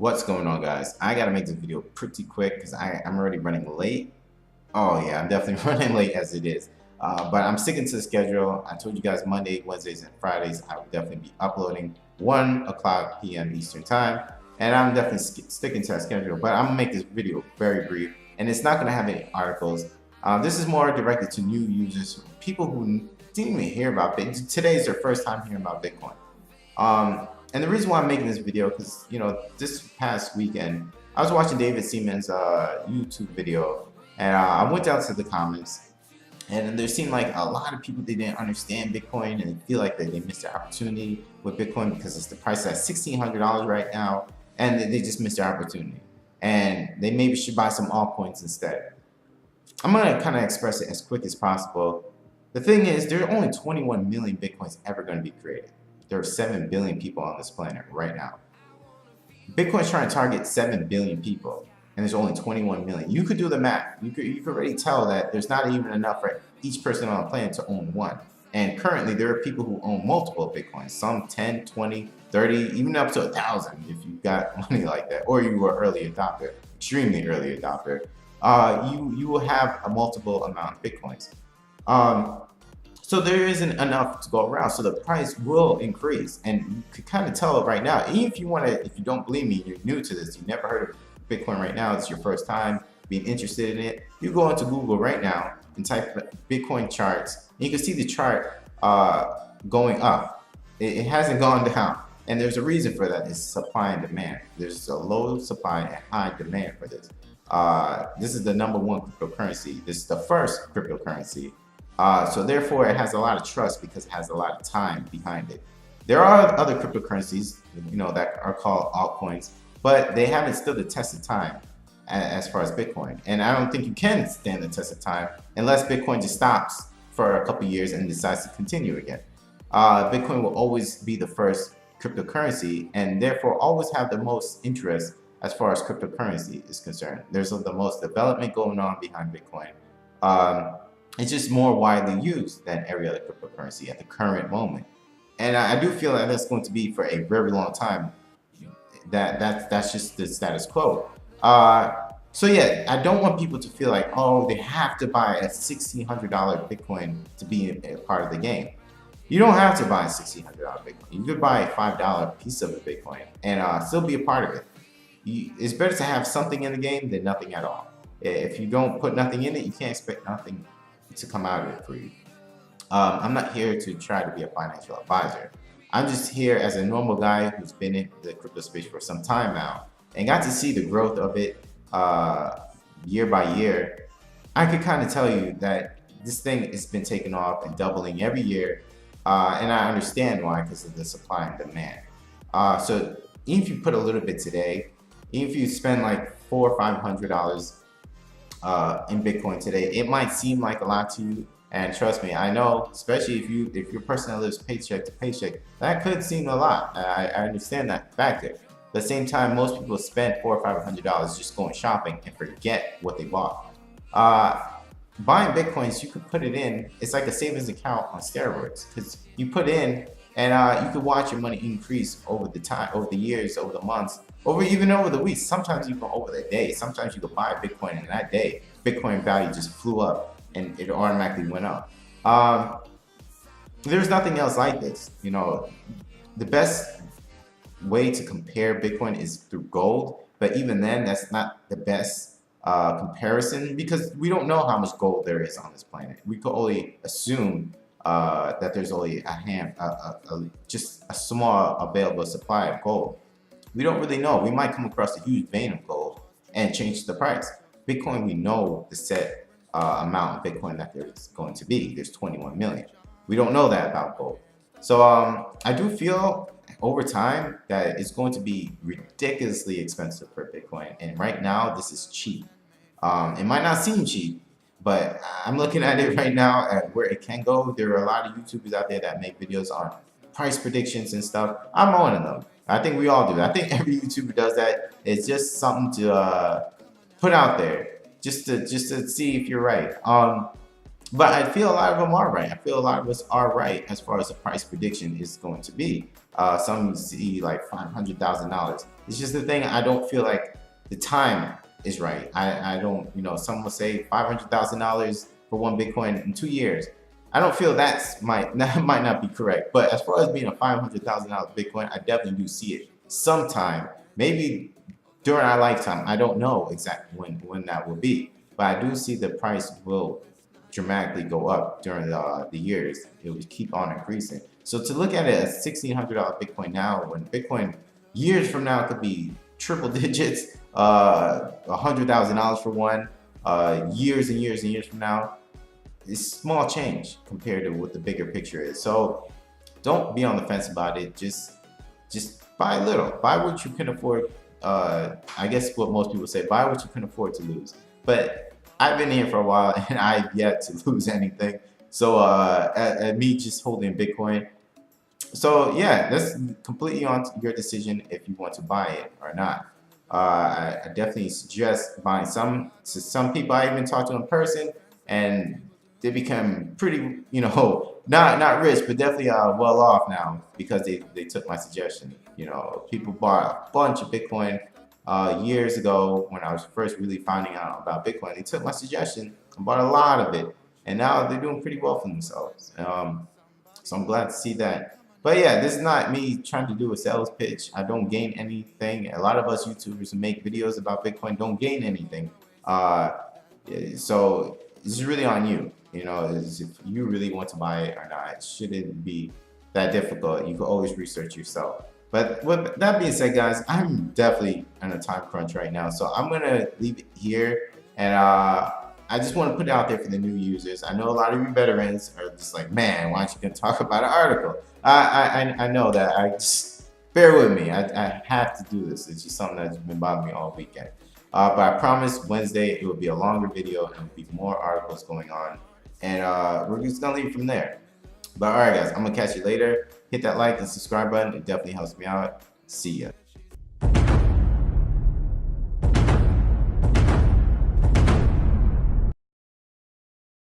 What's going on, guys? I gotta make this video pretty quick because I'm already running late. Oh yeah, I'm definitely running late as it is. But I'm sticking to the schedule. I told you guys Monday, Wednesdays, and Fridays I will definitely be uploading 1 o'clock p.m. Eastern time, and I'm definitely sticking to that schedule. But I'm gonna make this video very brief, and it's not gonna have any articles. This is more directed to new users, people who didn't even hear about Bitcoin. Today is their first time hearing about Bitcoin. And the reason why I'm making this video, because this past weekend I was watching David Siemens' YouTube video, and I went down to the comments, and there seemed like a lot of people they didn't understand Bitcoin, and they feel like they missed their opportunity with Bitcoin because it's the price at $1,600 right now, and they just missed their opportunity, and they maybe should buy some altcoins instead. I'm gonna kind of express it as quick as possible. The thing is, there are only 21 million Bitcoins ever going to be created. There are 7 billion people on this planet right now. Bitcoin's trying to target 7 billion people, and there's only 21 million. You could do the math. You could already tell that there's not even enough for each person on the planet to own one. And currently, there are people who own multiple Bitcoins, some 10, 20, 30, even up to 1,000 if you got money like that, or you were early adopter, extremely early adopter. You will have a multiple amount of Bitcoins. So there isn't enough to go around, so the price will increase, and you can kind of tell it right now. Even if you don't believe me, you're new to this, you never heard of Bitcoin right now, it's your first time being interested in it. You go into Google right now and type Bitcoin charts, and you can see the chart going up. It hasn't gone down, and there's a reason for that. It's supply and demand. There's a low supply and high demand for this. This is the #1 cryptocurrency. This is the first cryptocurrency. So therefore, it has a lot of trust because it has a lot of time behind it. There are other cryptocurrencies, that are called altcoins, but they haven't stood the test of time as far as Bitcoin. And I don't think you can stand the test of time unless Bitcoin just stops for a couple years and decides to continue again. Bitcoin will always be the first cryptocurrency, and therefore always have the most interest as far as cryptocurrency is concerned. There's the most development going on behind Bitcoin. It's just more widely used than every other cryptocurrency at the current moment. And I do feel that that's going to be for a very long time. That's just the status quo. So yeah, I don't want people to feel like, oh, they have to buy a $1,600 Bitcoin to be a part of the game. You don't have to buy a $1,600 Bitcoin. You could buy a $5 piece of a Bitcoin and still be a part of it. It's better to have something in the game than nothing at all. If you don't put nothing in it, you can't expect nothing to come out of it for you. I'm not here to try to be a financial advisor. I'm just here as a normal guy who's been in the crypto space for some time now and got to see the growth of it year by year. I could kind of tell you that this thing has been taking off and doubling every year, and I understand why, because of the supply and demand. So even if you put a little bit today, even if you spend like $400 or $500 in Bitcoin today, it might seem like a lot to you, and trust me, I know, especially if you're a person that lives paycheck to paycheck, that could seem a lot. I understand that factor. At the same time, most people spend $400 or $500 just going shopping and forget what they bought. Buying Bitcoins, you could put it in. It's like a savings account on steroids, because you put in and you could watch your money increase over the years, over the months, even over the weeks. Sometimes even over the day. Sometimes you could buy Bitcoin and that day, Bitcoin value just flew up and it automatically went up. There's nothing else like this. The best way to compare Bitcoin is through gold, but even then, that's not the best comparison, because we don't know how much gold there is on this planet. We could only assume that there's only just a small available supply of gold. We don't really know. We might come across a huge vein of gold and change the price. Bitcoin, we know the set amount of Bitcoin that there's going to be. There's 21 million. We don't know that about gold. So I do feel over time that it's going to be ridiculously expensive for Bitcoin. And right now, this is cheap. It might not seem cheap, but I'm looking at it right now at where it can go. There are a lot of YouTubers out there that make videos on price predictions and stuff. I'm one of them. I think we all do. I think every YouTuber does that. It's just something to put out there, just to see if you're right. But I feel a lot of them are right. I feel a lot of us are right as far as the price prediction is going to be. Some see like $500,000. It's just the thing. I don't feel like the time is right. I don't. Some will say $500,000 for one Bitcoin in 2 years. I don't feel that might not be correct. But as far as being a $500,000 Bitcoin, I definitely do see it sometime. Maybe during our lifetime. I don't know exactly when that will be, but I do see the price will dramatically go up during the years. It will keep on increasing. So to look at it as $1,600 Bitcoin now, when Bitcoin years from now could be triple digits, $100,000 for one, years and years and years from now, it's small change compared to what the bigger picture is. So don't be on the fence about it. Just buy a little. Buy what you can afford. I guess what most people say, buy what you can afford to lose. But I've been here for a while and I've yet to lose anything. So at me just holding Bitcoin. So yeah, that's completely on your decision if you want to buy it or not. I definitely suggest buying some. To some people I even talk to in person, and they become pretty, not rich, but definitely well off now because they took my suggestion. People bought a bunch of Bitcoin years ago when I was first really finding out about Bitcoin. They took my suggestion and bought a lot of it, and now they're doing pretty well for themselves. So I'm glad to see that. But yeah, this is not me trying to do a sales pitch. I don't gain anything. A lot of us YouTubers who make videos about Bitcoin don't gain anything. So it's really on you. If you really want to buy it or not. It shouldn't be that difficult. You can always research yourself. But with that being said, guys, I'm definitely on a time crunch right now. So I'm going to leave it here. And I just want to put it out there for the new users. I know a lot of you veterans are just like, man, why aren't you going to talk about an article? I know that. I just bear with me. I have to do this. It's just something that's been bothering me all weekend. But I promise Wednesday it will be a longer video and will be more articles going on. And we're just going to leave from there. But all right, guys, I'm going to catch you later. Hit that like and subscribe button. It definitely helps me out. See ya.